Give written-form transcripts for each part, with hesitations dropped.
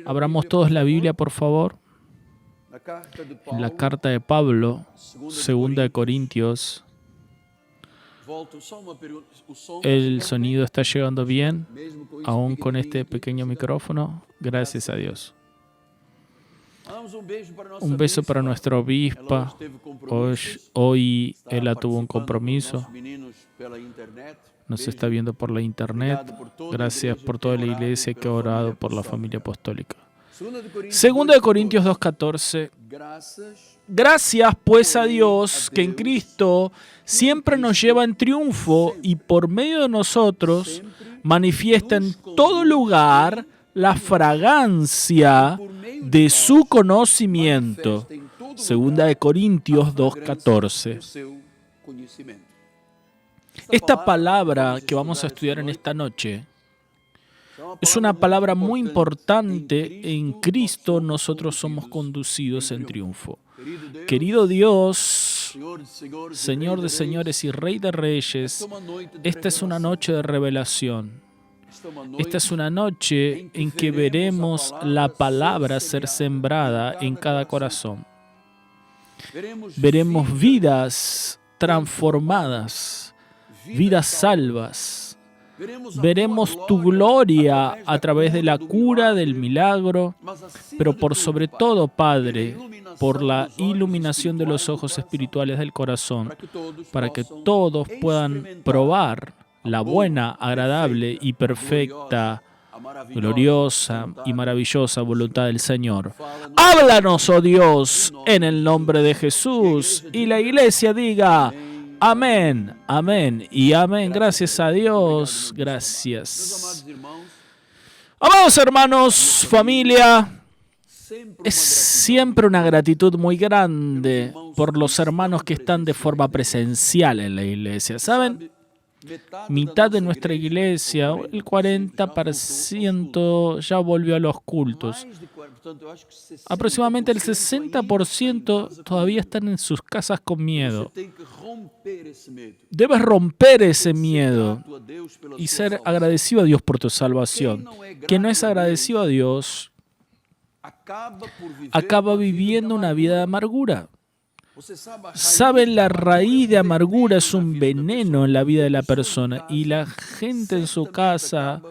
Abramos todos la Biblia, por favor. En la carta de Pablo, 2 Corintios. ¿El sonido está llegando bien, aún con este pequeño micrófono? Gracias a Dios. Un beso para nuestra obispa. Hoy ella tuvo un compromiso. Nos está viendo por la internet. Gracias por toda la iglesia que ha orado por la familia apostólica. 2 Corintios 2:14. Gracias pues a Dios que en Cristo siempre nos lleva en triunfo y por medio de nosotros manifiesta en todo lugar la fragancia de su conocimiento. 2 Corintios 2:14. Esta palabra que vamos a estudiar en esta noche es una palabra muy importante. En Cristo nosotros somos conducidos en triunfo. Querido Dios, Señor de señores y Rey de reyes, esta es una noche de revelación. Esta es una noche en que veremos la palabra ser sembrada en cada corazón. Veremos vidas transformadas, vidas salvas. Veremos tu gloria a través de la cura, del milagro, pero por sobre todo, Padre, por la iluminación de los ojos espirituales del corazón, para que todos puedan probar la buena, agradable y perfecta, gloriosa y maravillosa voluntad del Señor. Háblanos, oh Dios, en el nombre de Jesús. Y la iglesia diga: amén, amén y amén. Gracias a Dios, gracias. Amados hermanos, familia, es siempre una gratitud muy grande por los hermanos que están de forma presencial en la iglesia. ¿Saben? Mitad de nuestra iglesia, el 40% ya volvió a los cultos. Aproximadamente el 60% todavía están en sus casas con miedo. Debes romper ese miedo y ser agradecido a Dios por tu salvación. Quien no es agradecido a Dios acaba viviendo una vida de amargura. Saben, la raíz de amargura es un veneno en la vida de la persona y la gente en su casa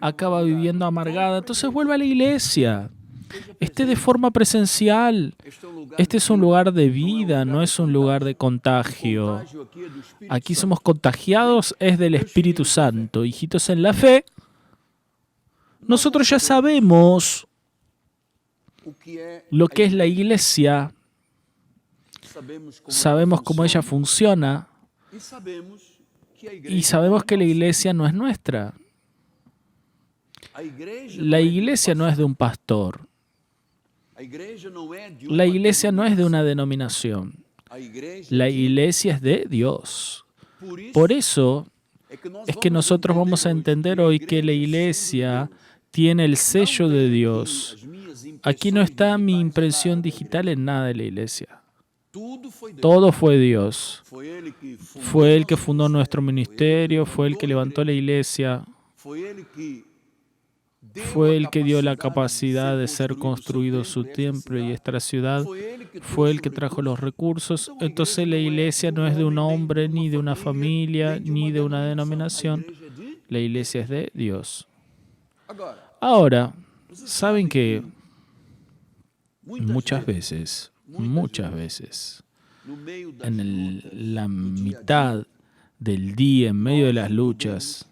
acaba viviendo amargada. Entonces vuelve a la iglesia. Esté de forma presencial. Este es un lugar de vida, no es un lugar de contagio. Aquí somos contagiados, es del Espíritu Santo. Hijitos en la fe, nosotros ya sabemos lo que es la iglesia. Sabemos cómo ella funciona y sabemos que la iglesia no es nuestra. La iglesia no es de un pastor. La iglesia no es de una denominación. La iglesia es de Dios. Por eso es que nosotros vamos a entender hoy que la iglesia tiene el sello de Dios. Aquí no está mi impresión digital en nada de la iglesia. Todo fue Dios. Fue Él que fundó nuestro ministerio, fue Él que levantó la iglesia, fue Él que dio la capacidad de ser construido su templo y esta ciudad, fue Él que trajo los recursos. Entonces la iglesia no es de un hombre, ni de una familia, ni de una denominación. La iglesia es de Dios. Ahora, ¿saben que muchas veces, en la mitad del día, en medio de las luchas,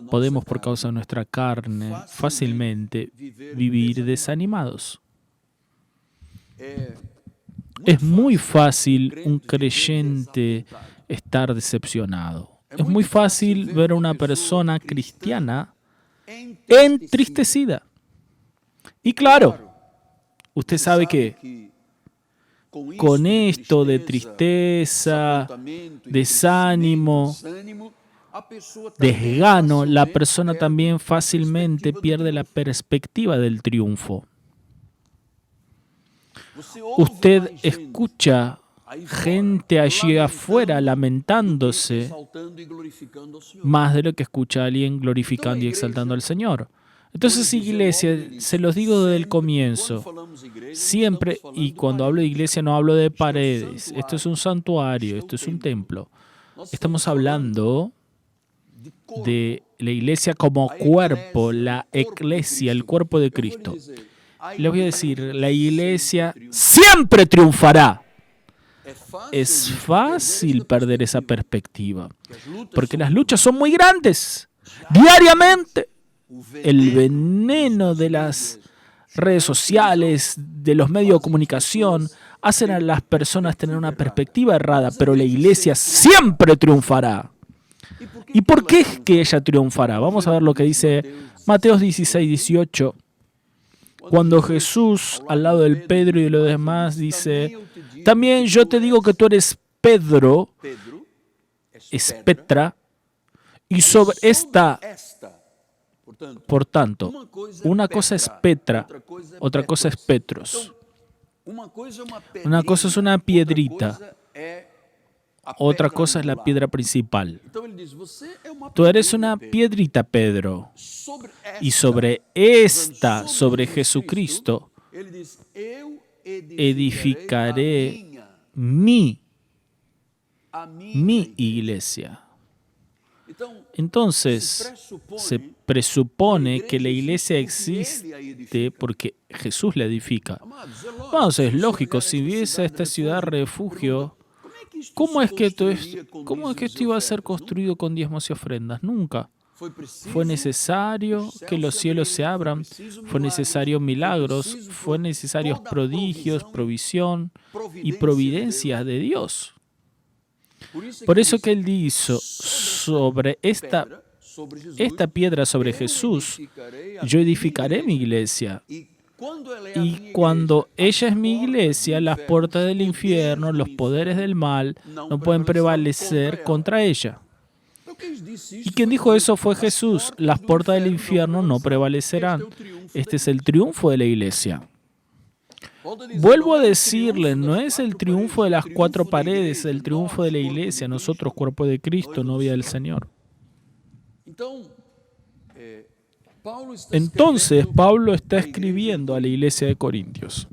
podemos, por causa de nuestra carne, fácilmente vivir desanimados? Es muy fácil un creyente estar decepcionado. Es muy fácil ver a una persona cristiana entristecida. Y claro, usted sabe que con esto de tristeza, desánimo, desgano, la persona también fácilmente pierde la perspectiva del triunfo. Usted escucha gente allí afuera lamentándose más de lo que escucha a alguien glorificando y exaltando al Señor. Entonces, iglesia, se los digo desde el comienzo, siempre, y cuando hablo de iglesia no hablo de paredes, esto es un santuario, esto es un templo. Estamos hablando de la iglesia como cuerpo, la eclesia, el cuerpo de Cristo. Les voy a decir, la iglesia siempre triunfará. Es fácil perder esa perspectiva, porque las luchas son muy grandes. Diariamente, el veneno de las redes sociales, de los medios de comunicación, hacen a las personas tener una perspectiva errada, pero la iglesia siempre triunfará. ¿Y por qué es que ella triunfará? Vamos a ver lo que dice Mateo 16, 18. Cuando Jesús, al lado del Pedro y de los demás, dice, también yo te digo que tú eres Pedro, es Petra, y sobre esta, por tanto, una cosa es Petra, otra cosa es Petros. Una cosa es una piedrita, otra cosa es la piedra principal. Tú eres una piedrita, Pedro, y sobre esta, sobre Jesucristo, edificaré mi iglesia. Entonces, se presupone que la iglesia existe porque Jesús la edifica. Vamos, es lógico, si viese a esta ciudad refugio, ¿cómo es que esto iba a ser construido con diezmos y ofrendas? Nunca. Fue necesario que los cielos se abran, fue necesario milagros, fue necesarios prodigios, provisión y providencia de Dios. Por eso que él dijo, sobre esta piedra, sobre Jesús, yo edificaré mi iglesia. Y cuando ella es mi iglesia, las puertas del infierno, los poderes del mal, no pueden prevalecer contra ella. ¿Y quien dijo eso fue Jesús? Las puertas del infierno no prevalecerán. Este es el triunfo de la iglesia. Vuelvo a decirle, no es el triunfo de las cuatro paredes, es el triunfo de la iglesia, nosotros, cuerpo de Cristo, novia del Señor. Entonces, Pablo está escribiendo a la iglesia de Corintios.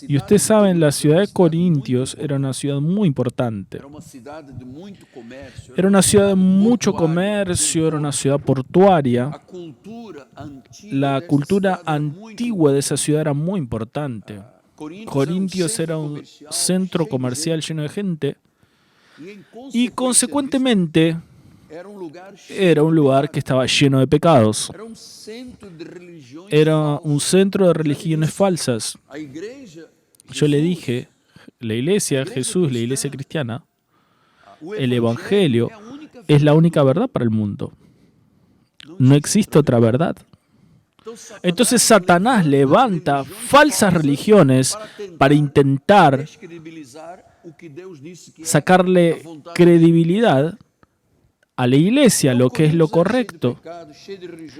Y ustedes saben, la ciudad de Corintios era una ciudad muy importante. Era una ciudad de mucho comercio, era una ciudad portuaria. La cultura antigua de esa ciudad era muy importante. Corintios era un centro comercial lleno de gente y, consecuentemente, era un lugar que estaba lleno de pecados. Era un centro de religiones falsas. Yo le dije, la iglesia, Jesús, la iglesia cristiana, el evangelio es la única verdad para el mundo. No existe otra verdad. Entonces Satanás levanta falsas religiones para intentar sacarle credibilidad a la iglesia, lo que es lo correcto.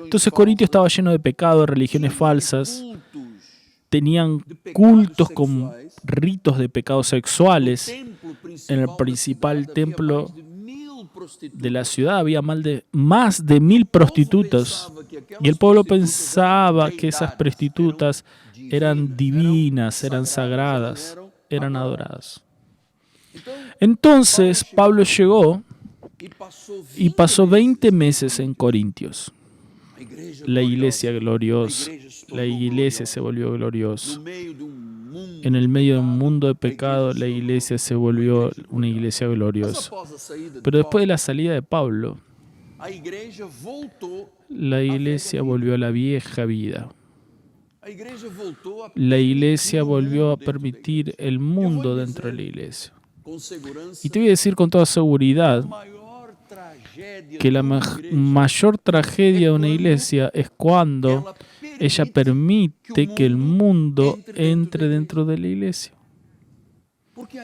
Entonces Corintio estaba lleno de pecado, de religiones falsas, tenían cultos con ritos de pecados sexuales. En el principal templo de la ciudad había más de 1000 prostitutas, y el pueblo pensaba que esas prostitutas eran divinas, eran sagradas, eran adoradas. Entonces Pablo llegó y pasó 20 meses en Corintios. La iglesia gloriosa, la iglesia se volvió gloriosa. En el medio de un mundo de pecado, la iglesia se volvió una iglesia gloriosa. Pero después de la salida de Pablo, la iglesia volvió a la vieja vida. La iglesia volvió a permitir el mundo dentro de la iglesia. Y te voy a decir con toda seguridad que la mayor tragedia de una iglesia es cuando ella permite que el mundo entre dentro de la iglesia. Porque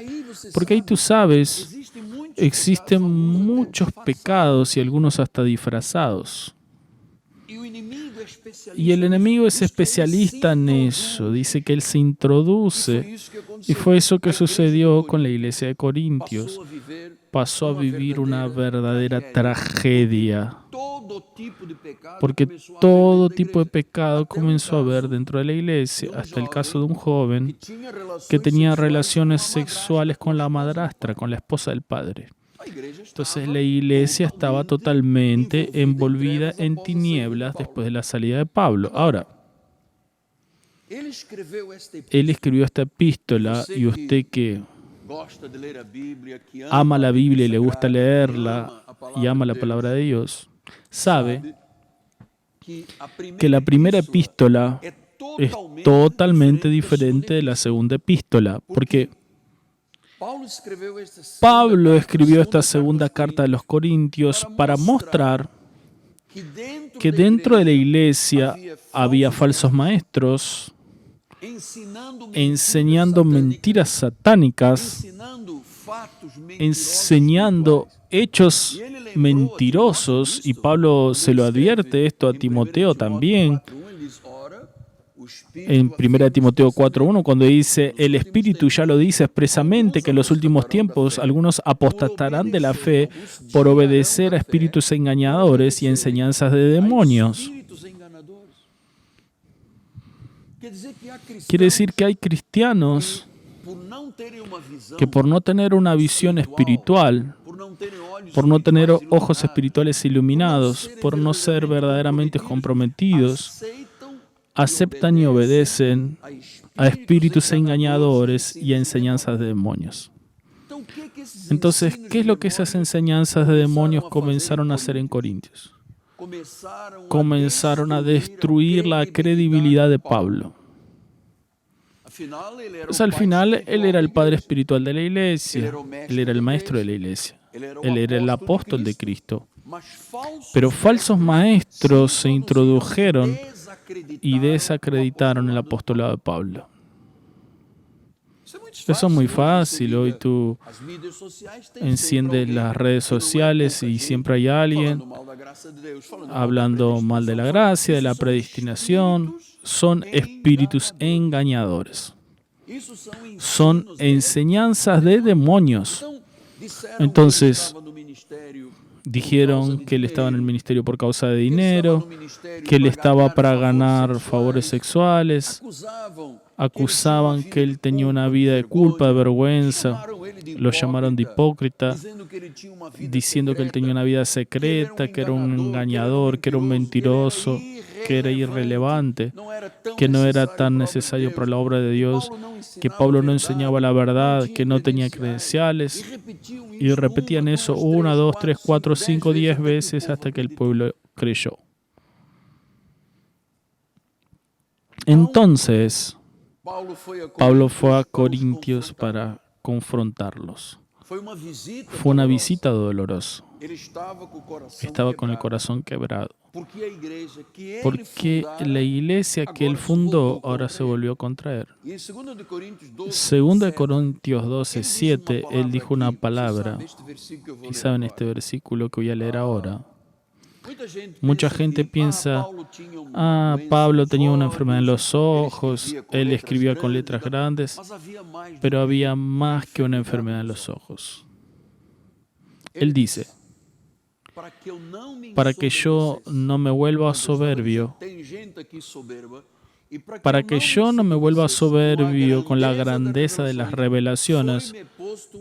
ahí tú sabes, existen muchos pecados y algunos hasta disfrazados. Y el enemigo es especialista en eso, dice que él se introduce, y fue eso que sucedió con la iglesia de Corintios. Pasó a vivir una verdadera tragedia. Porque todo tipo de pecado comenzó a haber dentro de la iglesia, hasta el caso de un joven que tenía relaciones sexuales con la madrastra, con la esposa del padre. Entonces la iglesia estaba totalmente envolvida en tinieblas después de la salida de Pablo. Ahora, él escribió esta epístola y usted que ama la Biblia y le gusta leerla y ama la palabra de Dios, sabe que la primera epístola es totalmente diferente de la segunda epístola, porque Pablo escribió esta segunda carta de los Corintios para mostrar que dentro de la iglesia había falsos maestros enseñando mentiras satánicas, enseñando hechos mentirosos, y Pablo se lo advierte esto a Timoteo también, en 1 Timoteo 4:1, cuando dice, el Espíritu ya lo dice expresamente que en los últimos tiempos algunos apostatarán de la fe por obedecer a espíritus engañadores y enseñanzas de demonios. Quiere decir que hay cristianos que por no tener una visión espiritual, por no tener ojos espirituales iluminados, por no ser verdaderamente comprometidos, aceptan y obedecen a espíritus engañadores y a enseñanzas de demonios. Entonces, ¿qué es lo que esas enseñanzas de demonios comenzaron a hacer en Corintios? Comenzaron a destruir la credibilidad de Pablo. Pues al final, él era el padre espiritual de la iglesia, él era el maestro de la iglesia, él era el apóstol de Cristo. Pero falsos maestros se introdujeron y desacreditaron el apostolado de Pablo. Eso es muy fácil. Hoy tú enciendes las redes sociales y siempre hay alguien hablando mal de la gracia, de la predestinación. Son espíritus engañadores. Son enseñanzas de demonios. Entonces, dijeron que él estaba en el ministerio por causa de dinero, que él estaba para ganar favores sexuales, acusaban que él tenía una vida de culpa, de vergüenza, lo llamaron de hipócrita, diciendo que él tenía una vida secreta, que era un engañador, que era un mentiroso, que era irrelevante, que no era tan necesario para la obra de Dios, que Pablo no enseñaba la verdad, que no tenía credenciales, y repetían eso 1, 2, 3, 4, 5, 10 veces hasta que el pueblo creyó. Entonces, Pablo fue a Corintios para confrontarlos. Fue una visita dolorosa. Estaba con el corazón quebrado. Porque la iglesia que él fundó ahora se volvió contra él. 2 Corintios 12:7, él dijo una palabra. Y saben este versículo que voy a leer ahora. Mucha gente piensa, Pablo tenía una enfermedad en los ojos, él escribía con letras grandes, pero había más que una enfermedad en los ojos. Él dice, para que yo no me vuelva soberbio, para que yo no me vuelva soberbio con la grandeza de las revelaciones,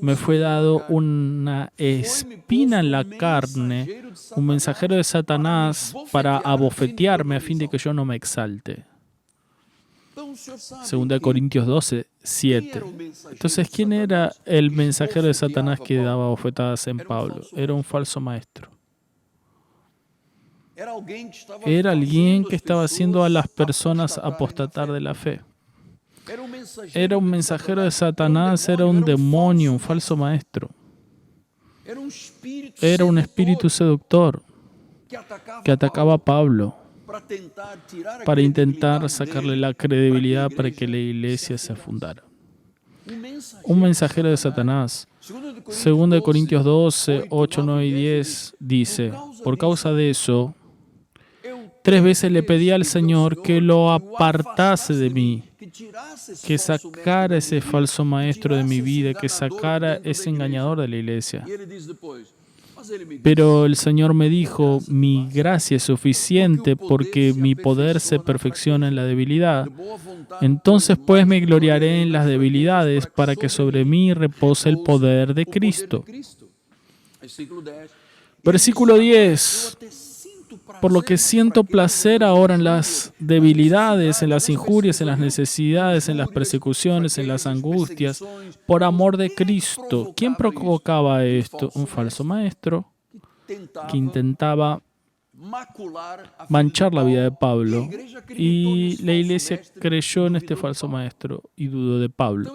me fue dado una espina en la carne, un mensajero de Satanás para abofetearme a fin de que yo no me exalte. 2 Corintios 12:7. Entonces, ¿quién era el mensajero de Satanás que daba bofetadas en Pablo? Era un falso maestro. Era alguien que estaba haciendo a las personas apostatar de la fe. Era un mensajero de Satanás, era un demonio, un falso maestro. Era un espíritu seductor que atacaba a Pablo para intentar sacarle la credibilidad para que la iglesia se fundara. Un mensajero de Satanás. 2 Corintios 12, 8, 9 y 10 dice, por causa de eso, 3 veces le pedí al Señor que lo apartase de mí, que sacara ese falso maestro de mi vida, que sacara ese engañador de la iglesia. Pero el Señor me dijo, mi gracia es suficiente porque mi poder se perfecciona en la debilidad. Entonces pues me gloriaré en las debilidades para que sobre mí repose el poder de Cristo. Versículo 10. Por lo que siento placer ahora en las debilidades, en las injurias, en las necesidades, en las persecuciones, en las angustias, por amor de Cristo. ¿Quién provocaba esto? Un falso maestro que intentaba manchar la vida de Pablo. Y la iglesia creyó en este falso maestro y dudó de Pablo.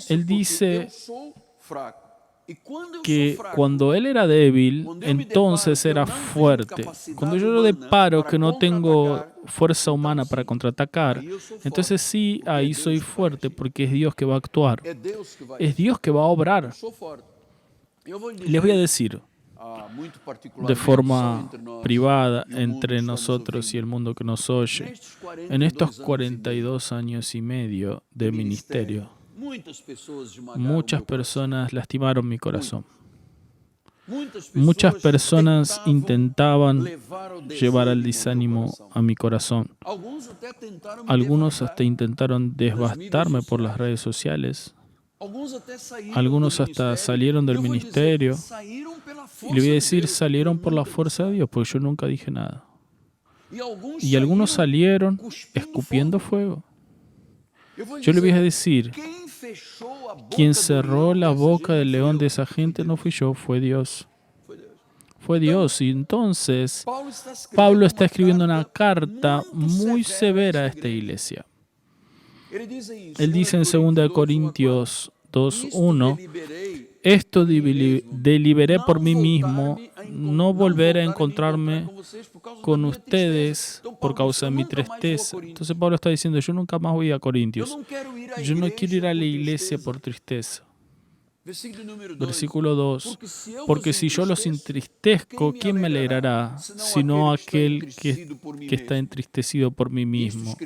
Él dice que cuando él era débil, entonces era fuerte. Cuando yo deparo que no tengo fuerza humana para contraatacar, entonces sí, ahí soy fuerte porque es Dios que va a actuar. Es Dios que va a obrar. Les voy a decir, de forma privada, entre nosotros y el mundo que nos oye, en estos 42 años y medio de ministerio, muchas personas lastimaron mi corazón. Muchas personas intentaban llevar al desánimo a mi corazón. Algunos hasta intentaron devastarme por las redes sociales. Algunos hasta salieron del ministerio. Y le voy a decir, salieron por la fuerza de Dios, porque yo nunca dije nada. Y algunos salieron escupiendo fuego. Yo le voy a decir, quien cerró la boca del león de esa gente no fui yo, fue Dios. Fue Dios. Y entonces, Pablo está escribiendo una carta muy severa a esta iglesia. Él dice en 2 Corintios 2:1, esto deliberé por mí mismo, no volver a encontrarme con ustedes por causa de mi tristeza. Entonces Pablo está diciendo, yo nunca más voy a Corintios. Yo no quiero ir a la iglesia por tristeza. Versículo 2. Porque si yo los entristezco, ¿quién me alegrará? Sino aquel que está entristecido por mí mismo.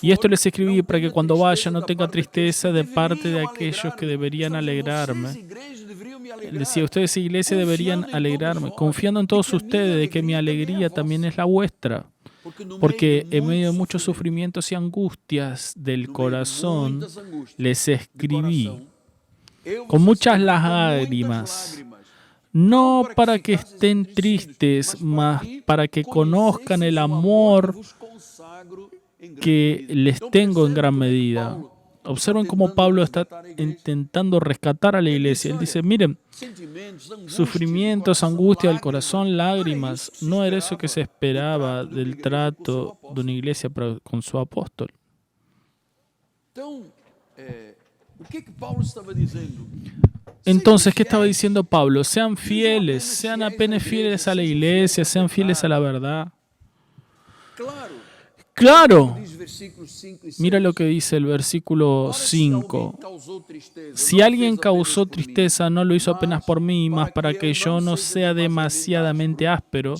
Y esto les escribí para que cuando vaya no tenga tristeza de parte de aquellos que deberían alegrarme. Decía, ustedes, iglesia, deberían alegrarme, confiando en todos ustedes de que mi alegría también es la vuestra. Porque en medio de muchos sufrimientos y angustias del corazón les escribí con muchas lágrimas, no para que estén tristes, mas para que conozcan el amor que les tengo en gran medida. Observen cómo Pablo está intentando rescatar a la iglesia. Él dice, miren, sufrimientos, angustia del corazón, lágrimas, no era eso que se esperaba del trato de una iglesia con su apóstol. Entonces, ¿qué estaba diciendo Pablo? Sean fieles, sean apenas fieles a la iglesia, sean fieles a la verdad. Claro. Mira lo que dice el versículo 5. Si alguien causó tristeza, no lo hizo apenas por mí, mas para que yo no sea demasiadamente áspero,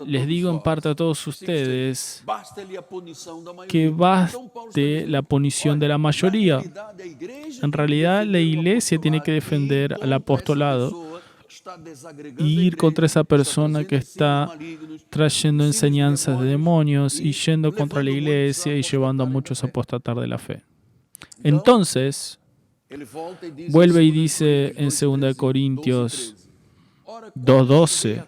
les digo en parte a todos ustedes que baste la punición de la mayoría. En realidad, la iglesia tiene que defender al apostolado y ir contra esa persona que está trayendo enseñanzas de demonios y yendo contra la iglesia y llevando a muchos a apostatar de la fe. Entonces, vuelve y dice en 2 Corintios 2:12,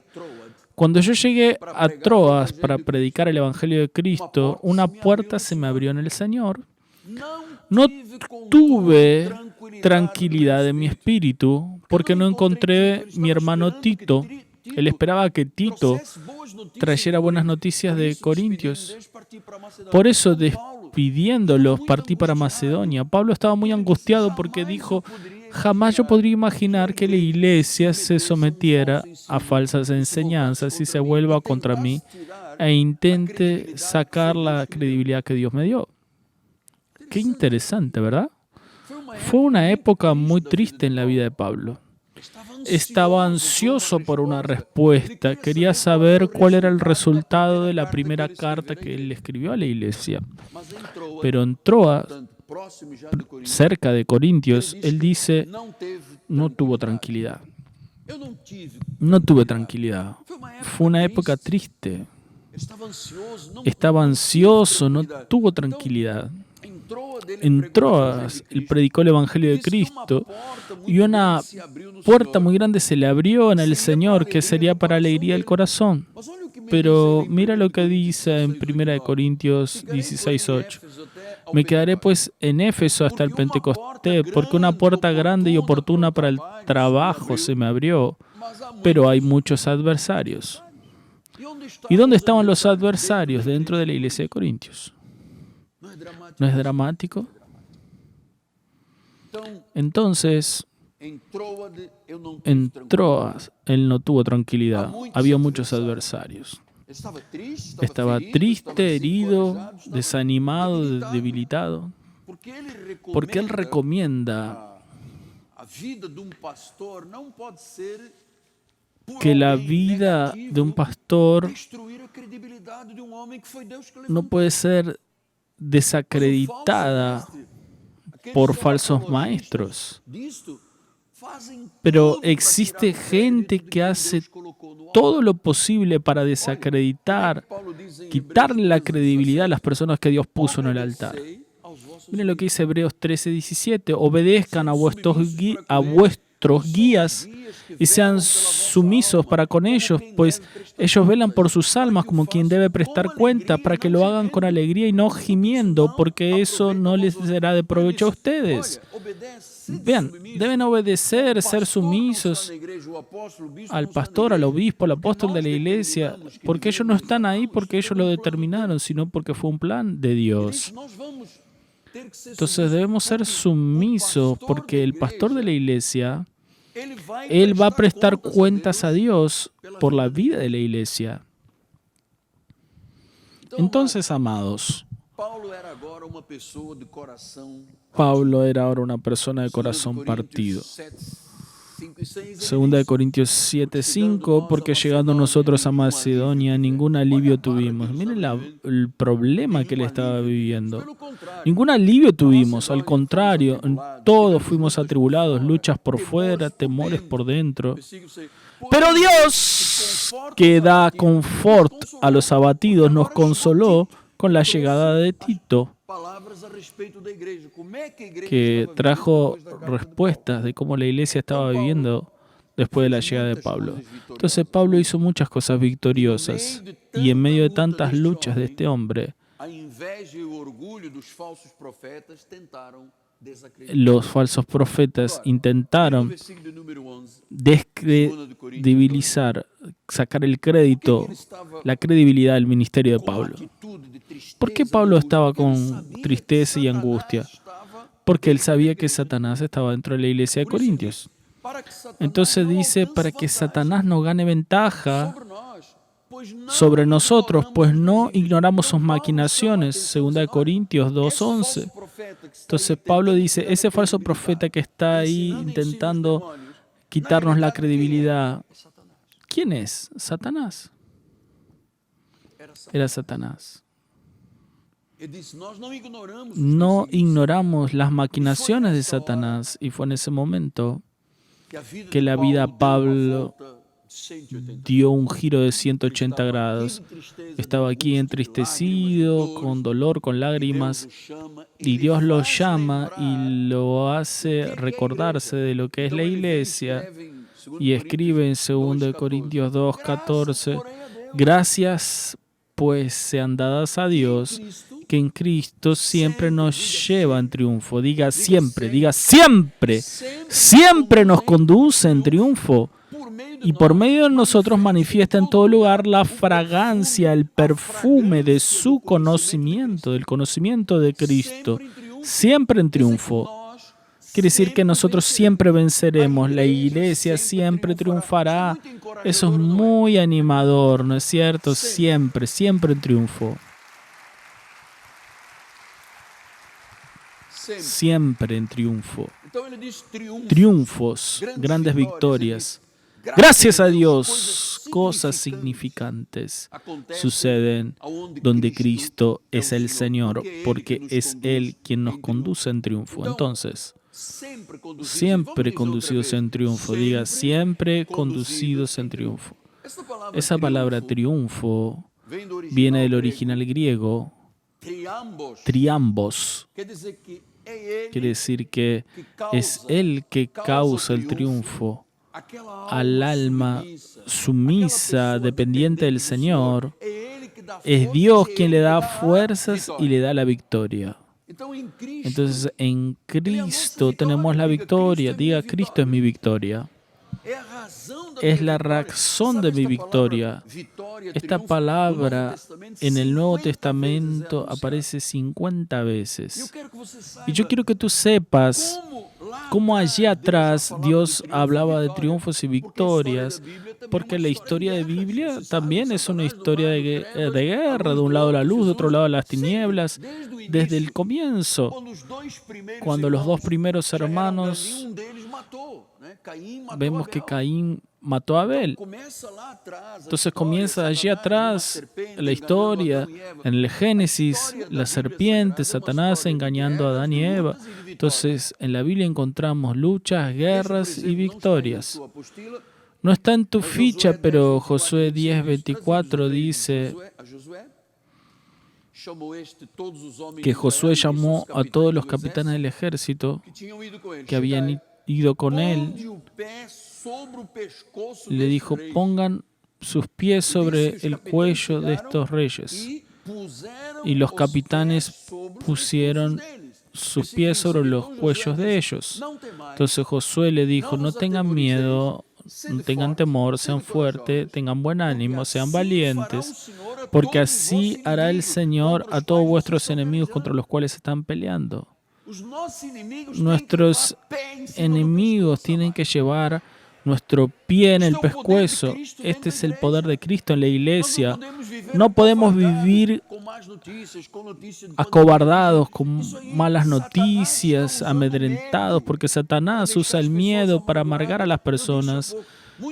cuando yo llegué a Troas para predicar el Evangelio de Cristo, una puerta se me abrió en el Señor. No tuve tranquilidad en mi espíritu porque no encontré mi hermano Tito. Él esperaba que Tito trayera buenas noticias de Corintios. Por eso, despidiéndolos, partí para Macedonia. Pablo estaba muy angustiado porque dijo, jamás yo podría imaginar que la iglesia se sometiera a falsas enseñanzas y se vuelva contra mí e intente sacar la credibilidad que Dios me dio. Qué interesante, ¿verdad? Fue una época muy triste en la vida de Pablo. Estaba ansioso por una respuesta. Quería saber cuál era el resultado de la primera carta que él escribió a la iglesia. Pero en Troas, cerca de Corintios, él dice, no tuvo tranquilidad. No tuve tranquilidad. Fue una época triste. Estaba ansioso, no tuvo tranquilidad. En Troas, él predicó el Evangelio de Cristo y una puerta muy grande se le abrió en el Señor que sería para alegría del corazón. Pero mira lo que dice en 1 Corintios 16:8. Me quedaré pues en Éfeso hasta el Pentecostés, porque una puerta grande y oportuna para el trabajo se me abrió, pero hay muchos adversarios. ¿Y dónde estaban los adversarios? Dentro de la iglesia de Corintios. ¿No es dramático? Entonces, en Troas, él no tuvo tranquilidad. Había muchos adversarios. Estaba triste, herido, desanimado, debilitado. Porque él recomienda que la vida de un pastor no puede ser desacreditada por falsos maestros. Pero existe gente que hace todo lo posible para desacreditar, quitarle la credibilidad a las personas que Dios puso en el altar. Miren lo que dice Hebreos 13:17. Obedezcan a vuestros guías y sean sumisos para con ellos, pues ellos velan por sus almas como quien debe prestar cuenta, para que lo hagan con alegría y no gimiendo, porque eso no les será de provecho a ustedes. Vean, deben obedecer, ser sumisos al pastor, al obispo, al apóstol de la iglesia, porque ellos no están ahí porque ellos lo determinaron, sino porque fue un plan de Dios. Entonces debemos ser sumisos porque el pastor de la iglesia, él va a prestar cuentas a Dios por la vida de la iglesia. Entonces, amados, Pablo era ahora una persona de corazón partido. 2 Corintios 7:5, porque llegando nosotros a Macedonia, ningún alivio tuvimos. Miren el problema que él estaba viviendo. Ningún alivio tuvimos, al contrario, en todo fuimos atribulados, luchas por fuera, temores por dentro. Pero Dios, que da confort a los abatidos, nos consoló con la llegada de Tito, que trajo respuestas de cómo la iglesia estaba viviendo después de la llegada de Pablo. Entonces Pablo hizo muchas cosas victoriosas y en medio de tantas luchas de este hombre, los falsos profetas intentaron descredibilizar, sacar el crédito, la credibilidad del ministerio de Pablo. ¿Por qué Pablo estaba con tristeza y angustia? Porque él sabía que Satanás estaba dentro de la iglesia de Corintios. Entonces dice, para que Satanás no gane ventaja sobre nosotros, pues no ignoramos sus maquinaciones, 2 Corintios 2:11. Entonces Pablo dice, ese falso profeta que está ahí intentando quitarnos la credibilidad, ¿quién es? Satanás. Era Satanás. No ignoramos las maquinaciones de Satanás, y fue en ese momento que la vida de Pablo dio un giro de 180 grados. Estaba aquí entristecido, con dolor, con lágrimas, y Dios lo llama y lo hace recordarse de lo que es la iglesia, y escribe en 2 Corintios 2:14, gracias pues sean dadas a Dios, que en Cristo siempre nos lleva en triunfo. Diga siempre, siempre nos conduce en triunfo. Y por medio de nosotros manifiesta en todo lugar la fragancia, el perfume de su conocimiento, del conocimiento de Cristo, siempre en triunfo. Quiere decir que nosotros siempre venceremos, la iglesia siempre triunfará. Eso es muy animador, ¿no es cierto? Siempre, siempre en triunfo. Siempre en triunfo. Triunfos, grandes victorias. Gracias a Dios, cosas significantes suceden donde Cristo es el Señor, porque es Él quien nos conduce en triunfo. Entonces, siempre conducidos en triunfo. Diga, siempre conducidos en triunfo. Esa palabra triunfo viene del original griego triambos. Quiere decir que es Él que causa el triunfo al alma sumisa, dependiente del Señor. Es Dios quien le da fuerzas y le da la victoria. Entonces, en Cristo tenemos la victoria. Diga, Cristo es mi victoria. Es la razón de mi victoria. Esta palabra en el Nuevo Testamento aparece 50 veces. Y yo quiero que tú sepas cómo allí atrás Dios hablaba de triunfos y victorias, porque la historia de Biblia también es una historia de guerra, de un lado la luz, de otro lado las tinieblas, desde el comienzo, cuando los dos primeros hermanos, vemos que Caín mató a Abel. Entonces comienza allí atrás la historia, en el Génesis, la serpiente, Satanás engañando a Adán y Eva. Entonces en la Biblia encontramos luchas, guerras y victorias. No está en tu ficha, pero Josué 10:24 dice que Josué llamó a todos los capitanes del ejército que habían ido con él. Le dijo, pongan sus pies sobre el cuello de estos reyes. Y los capitanes pusieron sus pies sobre los cuellos de ellos. Entonces Josué le dijo, no tengan miedo, no tengan temor, sean fuertes, tengan buen ánimo, sean valientes, porque así hará el Señor a todos vuestros enemigos contra los cuales están peleando. Nuestros enemigos tienen que llevar nuestro pie en el pescuezo. Este es el poder de Cristo en la iglesia. No podemos vivir acobardados, con malas noticias, amedrentados, porque Satanás usa el miedo para amargar a las personas.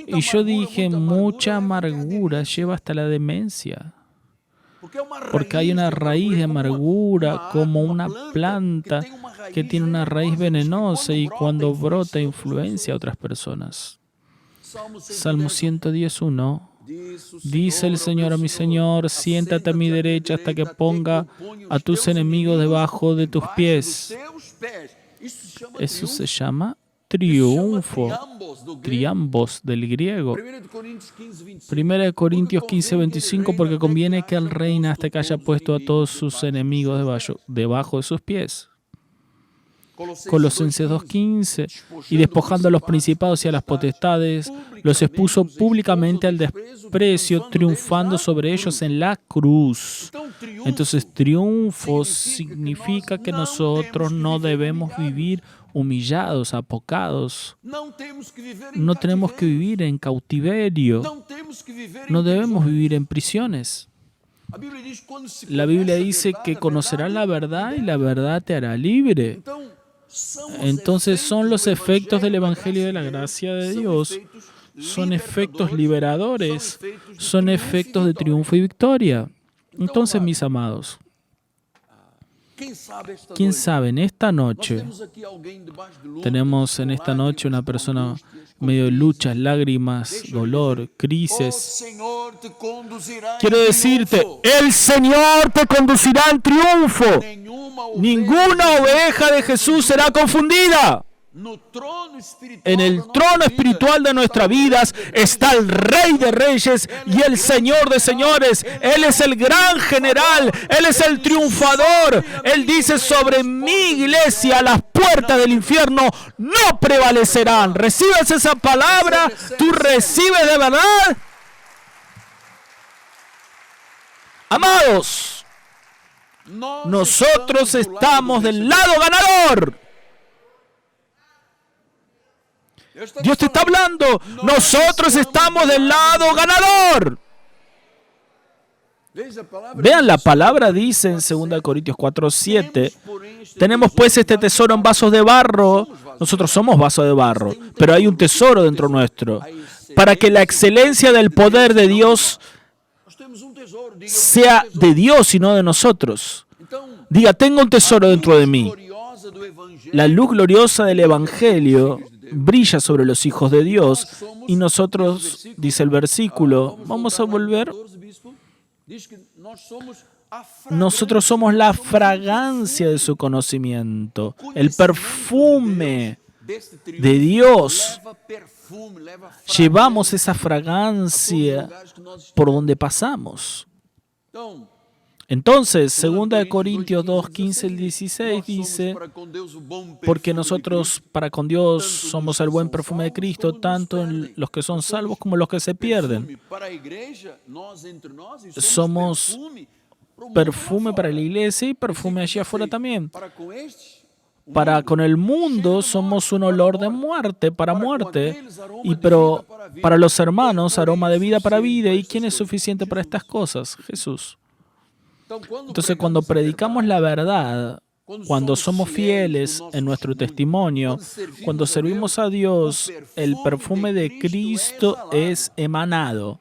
Y yo dije, mucha amargura lleva hasta la demencia. Porque hay una raíz de amargura como una planta que tiene una raíz venenosa y cuando brota influencia a otras personas. Salmo 110:1. Dice el Señor a mi Señor, siéntate a mi derecha hasta que ponga a tus enemigos debajo de tus pies. Eso se llama triunfo, triambos del griego. 1 Corintios 15:25, porque conviene que Él reina hasta que haya puesto a todos sus enemigos debajo de sus pies. Colosenses 2:15, y despojando a los principados y a las potestades, los expuso públicamente al desprecio, triunfando sobre ellos en la cruz. Entonces, triunfo significa que nosotros no debemos vivir humillados, apocados. No tenemos que vivir en cautiverio. No debemos vivir en prisiones. La Biblia dice que conocerás la verdad y la verdad te hará libre. Entonces son los efectos del Evangelio de la gracia de Dios. Son efectos liberadores. Son efectos de triunfo y victoria. Entonces, mis amados, ¿quién sabe? En esta noche tenemos una persona medio de luchas, lágrimas, dolor, crisis. Quiero decirte, el Señor te conducirá al triunfo. Ninguna oveja de Jesús será confundida. En el trono espiritual de nuestras vidas está el Rey de Reyes y el Señor de Señores. Él es el gran general, Él es el triunfador. Él dice, sobre mi iglesia las puertas del infierno no prevalecerán. ¿Recibes esa palabra? ¿Tú recibes de verdad? Amados, nosotros estamos del lado ganador. Dios te está hablando. Nosotros estamos del lado ganador. Vean, la palabra dice en 2 Corintios 4:7, tenemos pues este tesoro en vasos de barro. Nosotros somos vasos de barro, pero hay un tesoro dentro nuestro. para que la excelencia del poder de Dios sea de Dios y no de nosotros. Diga, tengo un tesoro dentro de mí. La luz gloriosa del Evangelio brilla sobre los hijos de Dios y nosotros, dice el versículo, vamos a volver. Nosotros somos la fragancia de su conocimiento, el perfume de Dios. Llevamos esa fragancia por donde pasamos. Entonces, 2 Corintios 2, 15 al 16 dice, porque nosotros para con Dios somos el buen perfume de Cristo, tanto en los que son salvos como los que se pierden. Somos perfume para la iglesia y perfume allí afuera también. Para con el mundo somos un olor de muerte para muerte, pero para los hermanos aroma de vida para vida. ¿Y quién es suficiente para estas cosas? Jesús. Entonces, cuando predicamos la verdad, cuando somos fieles en nuestro testimonio, cuando servimos a Dios, el perfume de Cristo es emanado.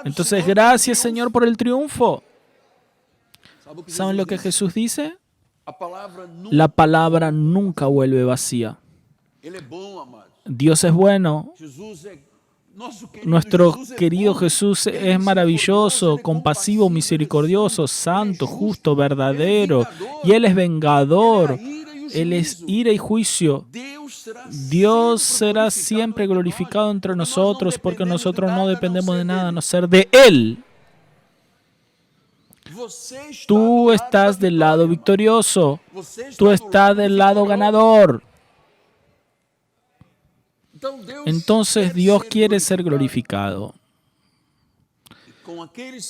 Entonces, gracias, Señor, por el triunfo. ¿Saben lo que Jesús dice? La palabra nunca vuelve vacía. Dios es bueno. Nuestro querido Jesús es maravilloso, compasivo, misericordioso, santo, justo, verdadero. Y Él es vengador. Él es ira y juicio. Dios será siempre glorificado entre nosotros porque nosotros no dependemos de nada a no ser de Él. Tú estás del lado victorioso. Tú estás del lado ganador. Entonces Dios quiere ser glorificado.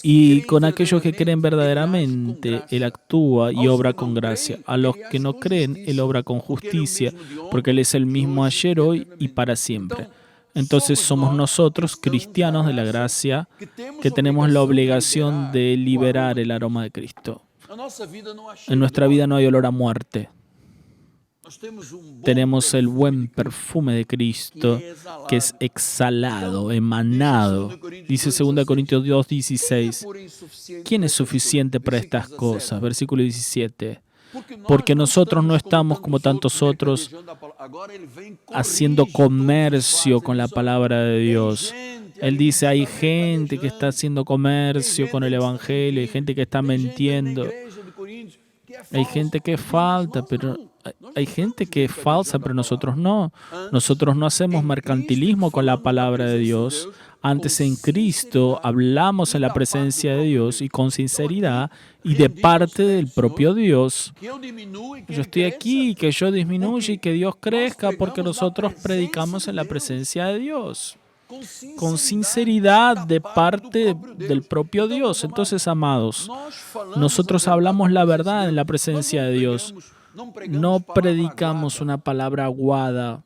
Y con aquellos que creen verdaderamente, Él actúa y obra con gracia. A los que no creen, Él obra con justicia, porque Él es el mismo ayer, hoy y para siempre. Entonces somos nosotros, cristianos de la gracia, que tenemos la obligación de liberar el aroma de Cristo. En nuestra vida no hay olor a muerte. Tenemos el buen perfume de Cristo que es exhalado, emanado. Dice 2 Corintios 2, 16. ¿Quién es suficiente para estas cosas? Versículo 17. Porque nosotros no estamos como tantos otros haciendo comercio con la palabra de Dios. Él dice, hay gente que está haciendo comercio con el Evangelio, hay gente que está mintiendo, hay gente que falta, pero hay gente que es falsa, pero nosotros no. Nosotros no hacemos mercantilismo con la palabra de Dios. Antes en Cristo hablamos en la presencia de Dios y con sinceridad y de parte del propio Dios. Yo estoy aquí, que yo disminuya y que Dios crezca porque nosotros predicamos en la presencia de Dios. Con sinceridad de parte del propio Dios. Entonces, amados, nosotros hablamos la verdad en la presencia de Dios. No predicamos una palabra aguada.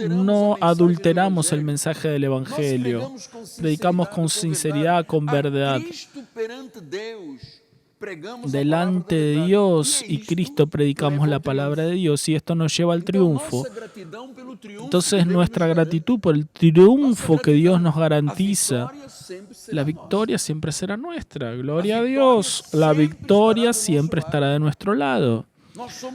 No adulteramos el mensaje del Evangelio. Predicamos con sinceridad, con verdad. Delante de Dios y Cristo predicamos la palabra de Dios y esto nos lleva al triunfo. Entonces nuestra gratitud por el triunfo que Dios nos garantiza, la victoria siempre será nuestra. Gloria a Dios. La victoria siempre estará de nuestro lado.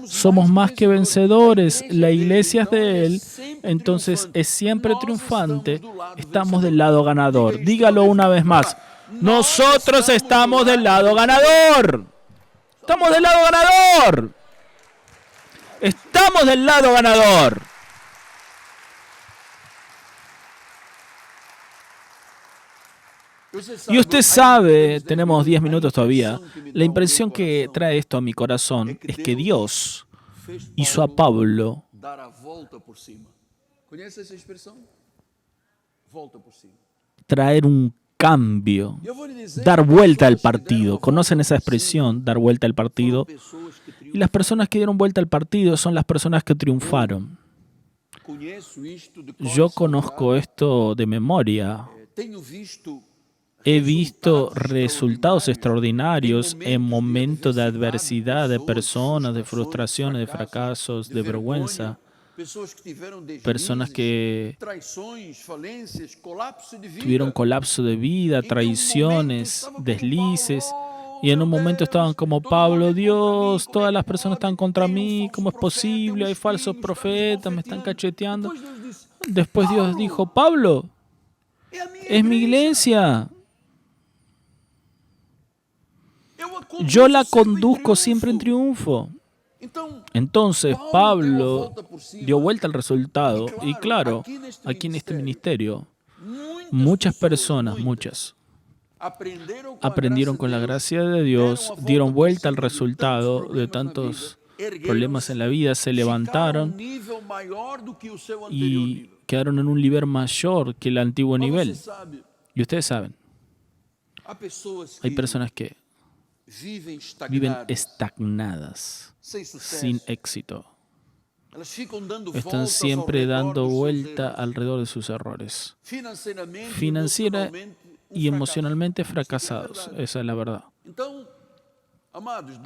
Somos más que vencedores, la iglesia es de Él, entonces es siempre triunfante, estamos del lado ganador. Dígalo una vez más, nosotros estamos del lado ganador. Estamos del lado ganador. Estamos del lado ganador. Y usted sabe, tenemos 10 minutos todavía, la impresión que trae esto a mi corazón es que Dios hizo a Pablo traer un cambio, dar vuelta al partido. ¿Conocen esa expresión, dar vuelta al partido? Y las personas que dieron vuelta al partido son las personas que triunfaron. Yo conozco esto de memoria. He visto resultados extraordinarios en momentos de adversidad, de personas, de frustraciones, de fracasos, de vergüenza. personas que tuvieron colapso de vida, traiciones, deslices, y en un momento estaban como Pablo: Dios, todas las personas están contra mí, ¿cómo es posible? Hay falsos profetas, me están cacheteando. Después Dios dijo: Pablo, es mi iglesia. Yo la conduzco siempre en triunfo. Entonces Pablo dio vuelta al resultado y claro, aquí en este ministerio, muchas personas, aprendieron con la gracia de Dios, dieron vuelta al resultado de tantos problemas en la vida, se levantaron y quedaron en un nivel mayor que el antiguo nivel. Y ustedes saben, hay personas que viven estagnadas, sin éxito. Están siempre dando vuelta alrededor de sus errores. Financiera y emocionalmente fracasados. Esa es la verdad.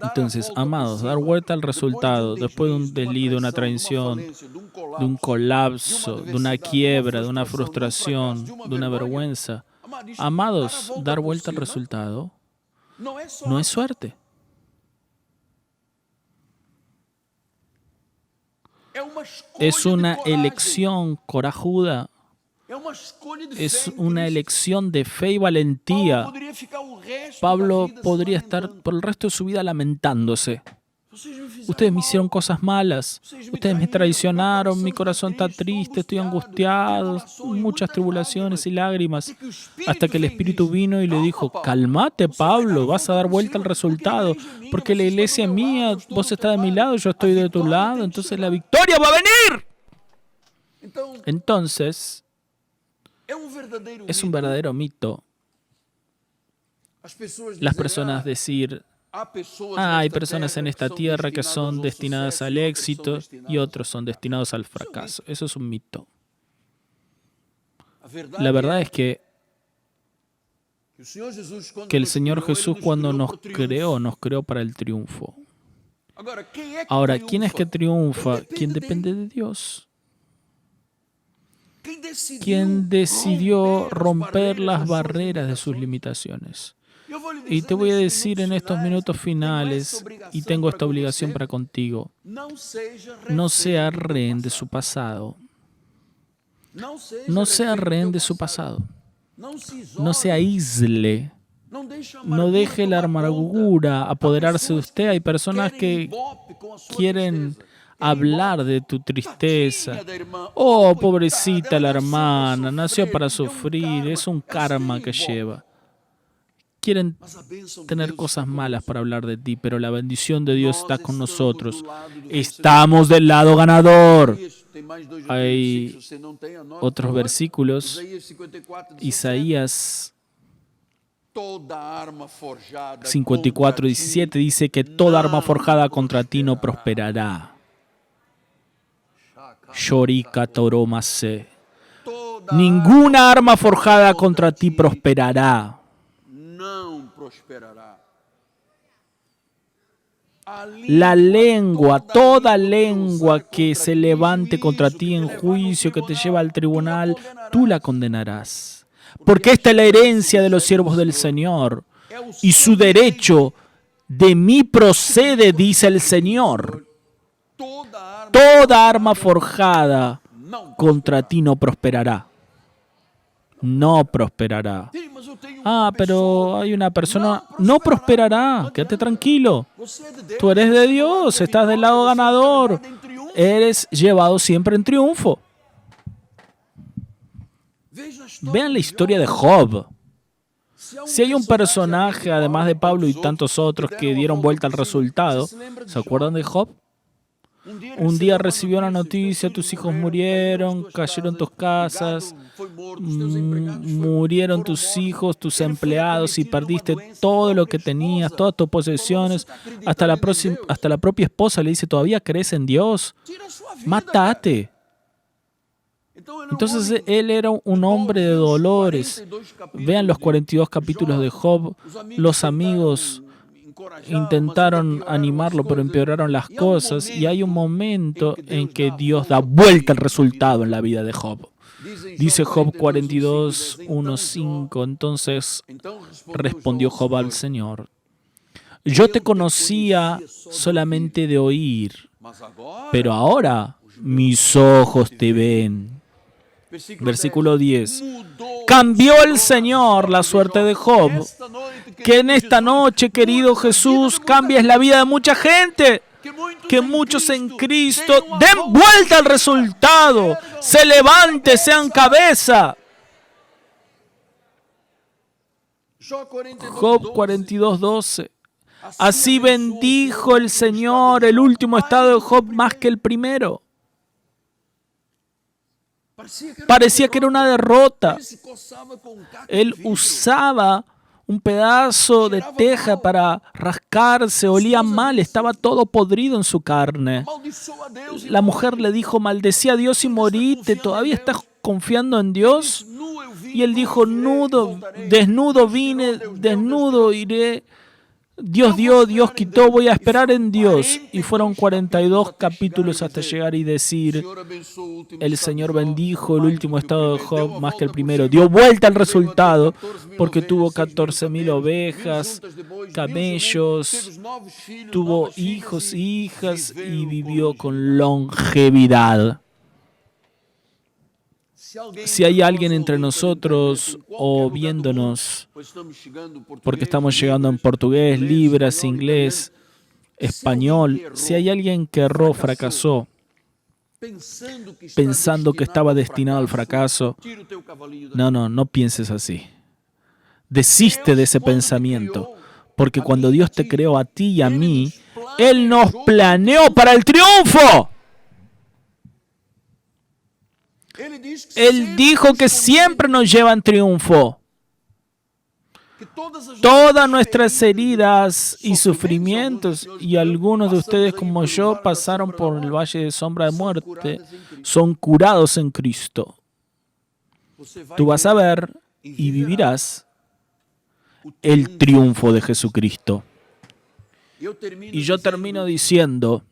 Entonces, amados, dar vuelta al resultado después de un desliz, de una traición, de un colapso, de una quiebra, de una frustración, de una vergüenza. Amados, dar vuelta al resultado no es suerte. Es una elección corajuda. Es una elección de fe y valentía. Pablo podría estar por el resto de su vida lamentándose. Ustedes me hicieron cosas malas. Ustedes me traicionaron. Mi corazón está triste. Estoy angustiado. Muchas tribulaciones y lágrimas. Hasta que el Espíritu vino y le dijo: cálmate, Pablo. Vas a dar vuelta al resultado. Porque la iglesia es mía. Vos estás de mi lado. Yo estoy de tu lado. Entonces la victoria va a venir. Entonces, es un verdadero mito. Las personas decir: hay personas en esta tierra que son destinadas al éxito y otros son destinados al fracaso. Eso es un mito. La verdad es que el Señor Jesús, cuando nos creó para el triunfo. Ahora, ¿quién es que triunfa? ¿Quién depende de Dios? ¿Quién decidió romper las barreras de sus limitaciones? Y te voy a decir en estos minutos finales, y tengo esta obligación para contigo: no sea rehén de su pasado. No sea rehén de su pasado. No se aísle. No deje la amargura apoderarse de usted. Hay personas que quieren hablar de tu tristeza. Oh, pobrecita la hermana, nació para sufrir, es un karma que lleva. Quieren tener cosas malas para hablar de ti, pero la bendición de Dios está con nosotros. Estamos del lado ganador. Hay otros versículos. Isaías 54:17 dice que toda arma forjada contra ti no prosperará. Shorika Toromase. Ninguna arma forjada contra ti prosperará. La lengua, toda lengua que se levante contra ti en juicio, que te lleva al tribunal, tú la condenarás. Porque esta es la herencia de los siervos del Señor, y su derecho de mí procede, dice el Señor. Toda arma forjada contra ti no prosperará. No prosperará. Pero hay una persona. No prosperará. Quédate tranquilo. Tú eres de Dios. Estás del lado ganador. Eres llevado siempre en triunfo. Vean la historia de Job. Si hay un personaje, además de Pablo y tantos otros, que dieron vuelta al resultado, ¿se acuerdan de Job? Un día recibió una noticia: tus hijos murieron, cayeron tus casas, murieron tus hijos, tus empleados, y perdiste todo lo que tenías, todas tus posesiones. Hasta la propia esposa le dice: ¿todavía crees en Dios? ¡Mátate! Entonces él era un hombre de dolores. Vean los 42 capítulos de Job. Los amigos intentaron animarlo, pero empeoraron las cosas. Y hay un momento en que Dios da vuelta el resultado en la vida de Job. Dice Job 42, 1, 5. Entonces respondió Job al Señor: yo te conocía solamente de oír, pero ahora mis ojos te ven. Versículo 10. Cambió el Señor la suerte de Job. Que en esta noche, querido Jesús, cambies la vida de mucha gente. Que muchos en Cristo den vuelta al resultado, se levante, sean cabeza. Job 42, 12. Así bendijo el Señor el último estado de Job más que el primero. Parecía que era una derrota. Él usaba un pedazo de teja para rascarse, olía mal, estaba todo podrido en su carne. La mujer le dijo: maldecí a Dios y morite, ¿todavía estás confiando en Dios? Y él dijo: desnudo vine, desnudo iré. Dios dio, Dios quitó, voy a esperar en Dios. Y fueron 42 capítulos hasta llegar y decir: el Señor bendijo el último estado de Job más que el primero. Dio vuelta al resultado porque tuvo 14,000 ovejas, camellos, tuvo hijos y hijas y vivió con longevidad. Si hay alguien entre nosotros o viéndonos, porque estamos llegando en portugués, libras, inglés, español, si hay alguien que erró, fracasó, pensando que estaba destinado al fracaso, no pienses así. Desiste de ese pensamiento, porque cuando Dios te creó a ti y a mí, Él nos planeó para el triunfo. Él dijo que siempre nos lleva en triunfo. Todas nuestras heridas y sufrimientos, y algunos de ustedes como yo pasaron por el valle de sombra de muerte, son curados en Cristo. Tú vas a ver y vivirás el triunfo de Jesucristo. Y yo termino diciendo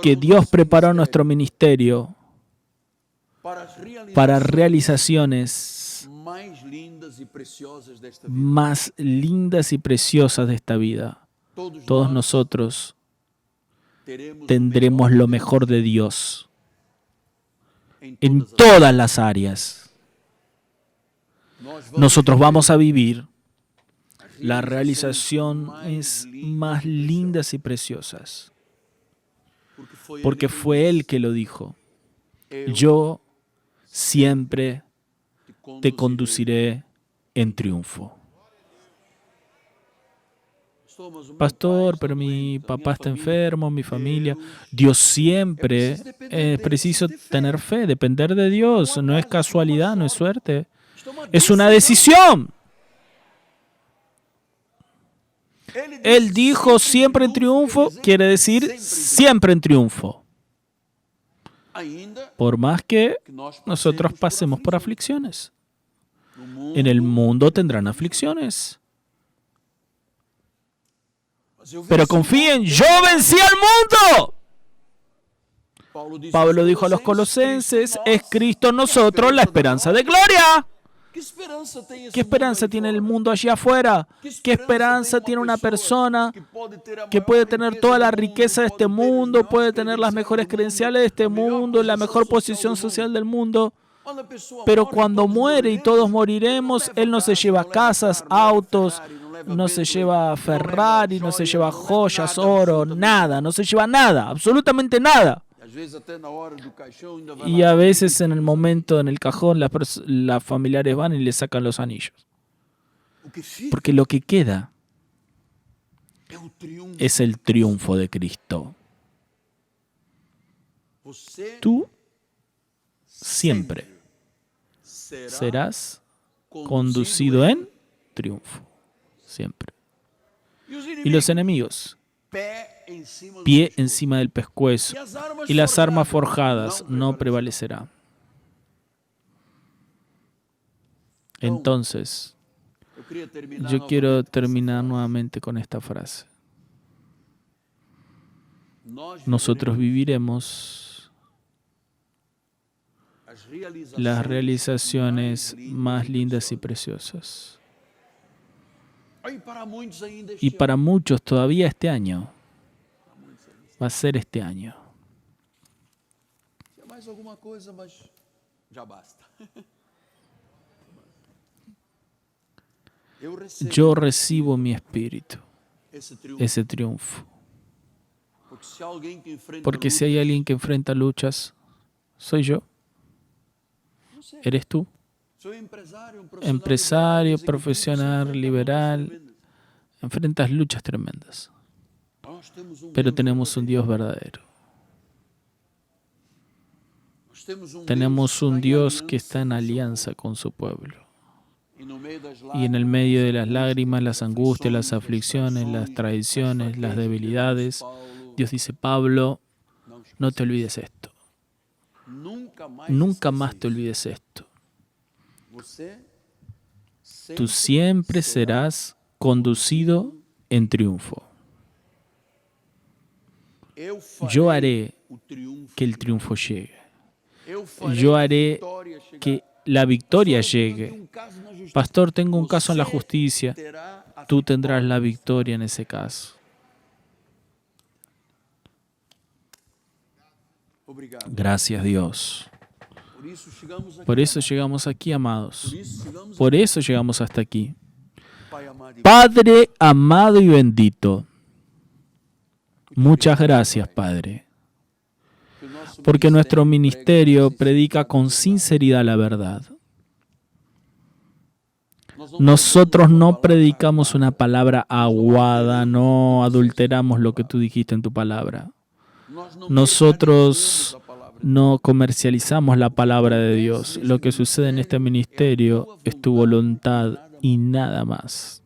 que Dios preparó nuestro ministerio para realizaciones más lindas y preciosas de esta vida. Todos nosotros tendremos lo mejor de Dios en todas las áreas. Nosotros vamos a vivir las realizaciones más lindas y preciosas, porque fue Él que lo dijo. Yo siempre te conduciré en triunfo. Pastor, pero mi papá está enfermo, mi familia. Dios siempre es preciso tener fe, depender de Dios. No es casualidad, no es suerte. Es una decisión. Él dijo siempre en triunfo, quiere decir siempre en triunfo. Por más que nosotros pasemos por aflicciones. En el mundo tendrán aflicciones. Pero confíen, yo vencí al mundo. Pablo dijo a los colosenses: es Cristo en nosotros la esperanza de gloria. ¿Qué esperanza tiene el mundo allí afuera? ¿Qué esperanza tiene una persona que puede tener toda la riqueza de este mundo, puede tener las mejores credenciales de este mundo, la mejor posición social del mundo? Pero cuando muere, y todos moriremos, Él no se lleva casas, autos, no se lleva Ferrari, no se lleva joyas, oro, nada, no se lleva nada, absolutamente nada. Y a veces en el momento, en el cajón, las familiares van y le sacan los anillos. Porque lo que queda es el triunfo de Cristo. Tú siempre serás conducido en triunfo. Siempre. Y los enemigos, pie encima del pescuezo, y las armas forjadas no prevalecerán. Entonces, Yo quiero terminar nuevamente con esta frase. Nosotros viviremos las realizaciones más lindas y preciosas. Y para muchos todavía este año va a ser este año. Yo recibo mi espíritu, ese triunfo. Porque si hay alguien que enfrenta luchas, soy yo. ¿Eres tú? Empresario, profesional, liberal. Enfrentas luchas tremendas. Pero tenemos un Dios verdadero. Tenemos un Dios que está en alianza con su pueblo. Y en el medio de las lágrimas, las angustias, las aflicciones, las traiciones, las debilidades, Dios dice: Pablo, no te olvides esto. Nunca más te olvides esto. Tú siempre serás conducido en triunfo. Yo haré que el triunfo llegue. Yo haré que la victoria llegue. Pastor, tengo un caso en la justicia. Tú tendrás la victoria en ese caso. Gracias, Dios. Por eso llegamos aquí, amados. Por eso llegamos hasta aquí. Padre amado y bendito, muchas gracias, Padre, porque nuestro ministerio predica con sinceridad la verdad. Nosotros no predicamos una palabra aguada, no adulteramos lo que tú dijiste en tu palabra. Nosotros no comercializamos la palabra de Dios. Lo que sucede en este ministerio es tu voluntad y nada más.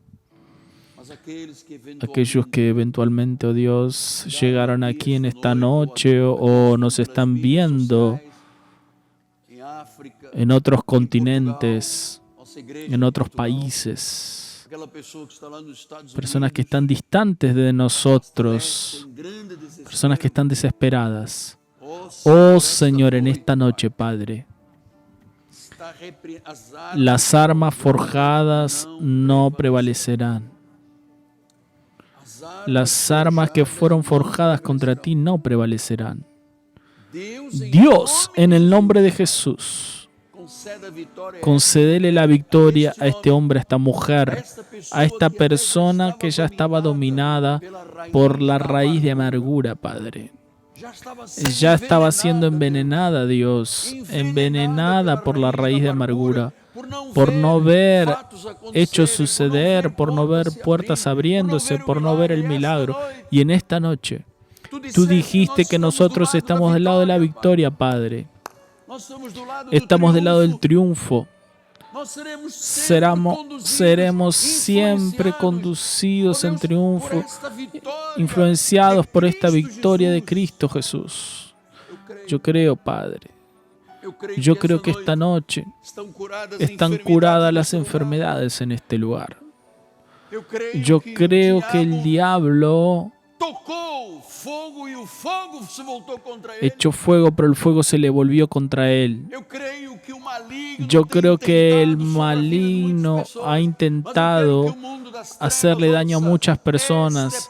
Aquellos que eventualmente, oh Dios, llegaron aquí en esta noche o nos están viendo en otros continentes, en otros países, personas que están distantes de nosotros, personas que están desesperadas. Oh Señor, en esta noche, Padre, las armas forjadas no prevalecerán. Las armas que fueron forjadas contra ti no prevalecerán. Dios, en el nombre de Jesús, concédele la victoria a este hombre, a esta mujer, a esta persona que ya estaba dominada por la raíz de amargura, Padre. Ya estaba siendo envenenada, Dios, envenenada por la raíz de amargura, por no ver hechos suceder, por no ver puertas abriéndose, por no ver el milagro. Y en esta noche, tú dijiste que nosotros estamos del lado de la victoria, Padre. Estamos del lado del triunfo. Seremos siempre conducidos en triunfo, influenciados por esta victoria de Cristo Jesús. Yo creo, Padre. Yo creo que esta noche están curadas las enfermedades en este lugar. Yo creo que el diablo echó fuego, pero el fuego se le volvió contra él. Yo creo que el maligno ha intentado hacerle daño a muchas personas,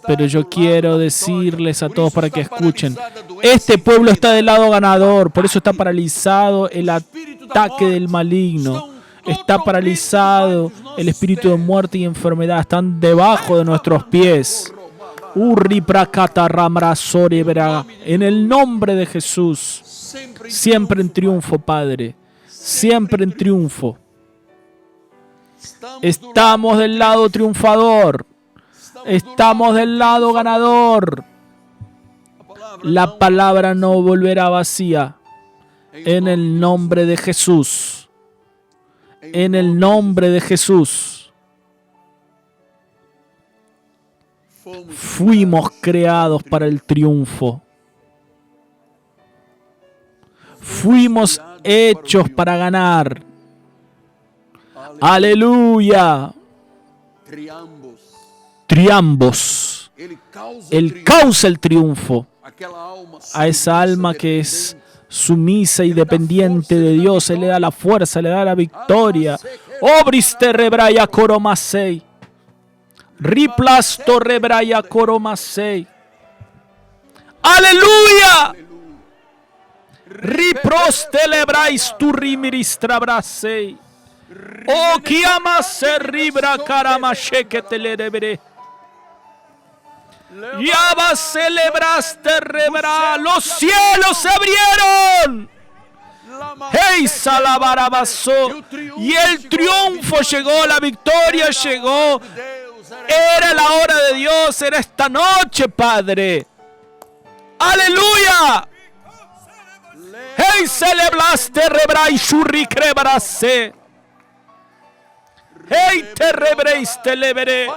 pero yo quiero decirles a todos para que escuchen: este pueblo está del lado ganador, por eso está paralizado el ataque del maligno. Está paralizado el espíritu de muerte y enfermedad, están debajo de nuestros pies. En el nombre de Jesús, siempre en triunfo, Padre, siempre en triunfo. Estamos del lado triunfador, estamos del lado ganador. La palabra no volverá vacía. En el nombre de Jesús, en el nombre de Jesús. Fuimos creados para el triunfo. Fuimos hechos para ganar. Aleluya. Triambos. Él causa el triunfo a esa alma que es sumisa y dependiente de Dios. Él le da la fuerza, le da la victoria. Obriste rebraya coromasei. Riplasto rebraya coromasei. Aleluya. Riproste lebrais tu rimiristrabrasei. Oh, kiama se ribra karamashe que te le deberé. Ya va celebraste rebra. Los cielos se abrieron. Hey, salabarabaso. Y el triunfo llegó, la victoria llegó. Era la hora de Dios, era esta noche, Padre. Aleluya. Hey, celebraste rebra y shurri crebrase. Hey, te rebreis te leveré.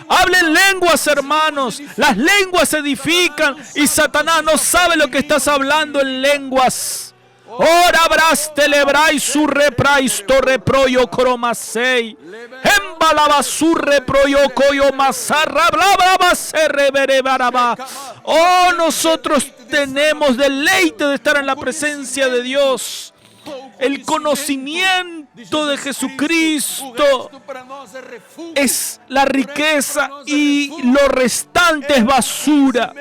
Hablen lenguas, hermanos. Las lenguas edifican y Satanás no sabe lo que estás hablando en lenguas. Ora bras telebrai su reprais torre proyo cromasei. Embalaba su reproyo coyo masarra blaba se revere baraba. Oh, nosotros tenemos deleite de estar en la presencia de Dios. El conocimiento de Jesucristo es la riqueza y lo restante es basura.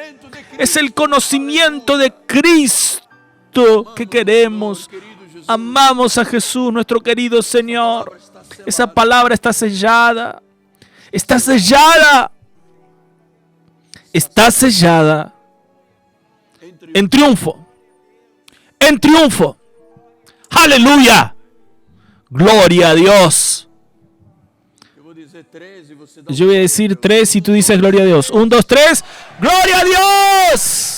Es el conocimiento de Cristo que queremos. Amamos a Jesús, nuestro querido Señor. Esa palabra está sellada. Está sellada. Está sellada. En triunfo. En triunfo. ¡Aleluya! ¡Gloria a Dios! Yo voy a decir 3 y tú dices gloria a Dios. 1, 2, 3. ¡Gloria a Dios!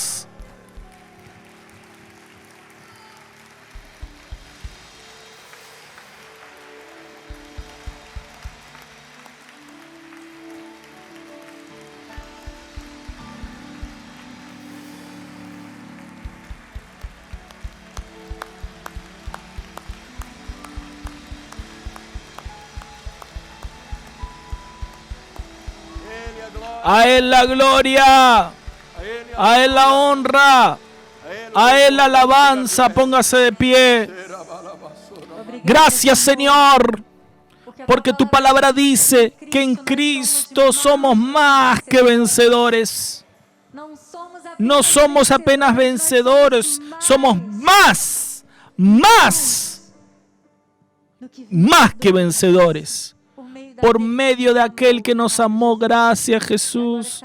A Él la gloria, a Él la honra, a Él la alabanza. Póngase de pie. Gracias, Señor, porque tu palabra dice que en Cristo somos más que vencedores. No somos apenas vencedores, somos más que vencedores. Por medio de aquel que nos amó, gracias Jesús.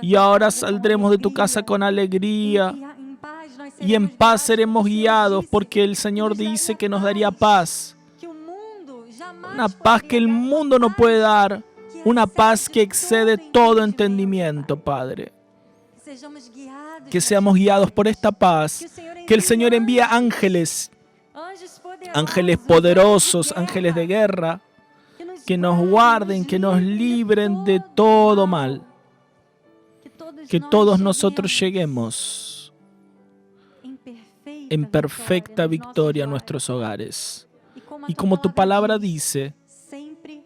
Y ahora saldremos de tu casa con alegría y en paz seremos guiados, porque el Señor dice que nos daría paz. Una paz que el mundo no puede dar, una paz que excede todo entendimiento, Padre. Que seamos guiados por esta paz, que el Señor envía ángeles poderosos, ángeles de guerra, que nos guarden, que nos libren de todo mal. Que todos nosotros lleguemos en perfecta victoria a nuestros hogares. Y como tu palabra dice,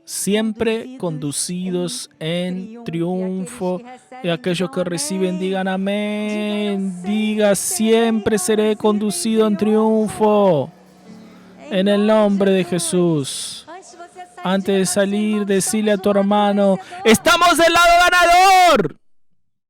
siempre conducidos en triunfo. Y aquellos que reciben digan amén. Diga, siempre seré conducido en triunfo. En el nombre de Jesús. Antes de salir, decirle a tu hermano, estamos del lado ganador.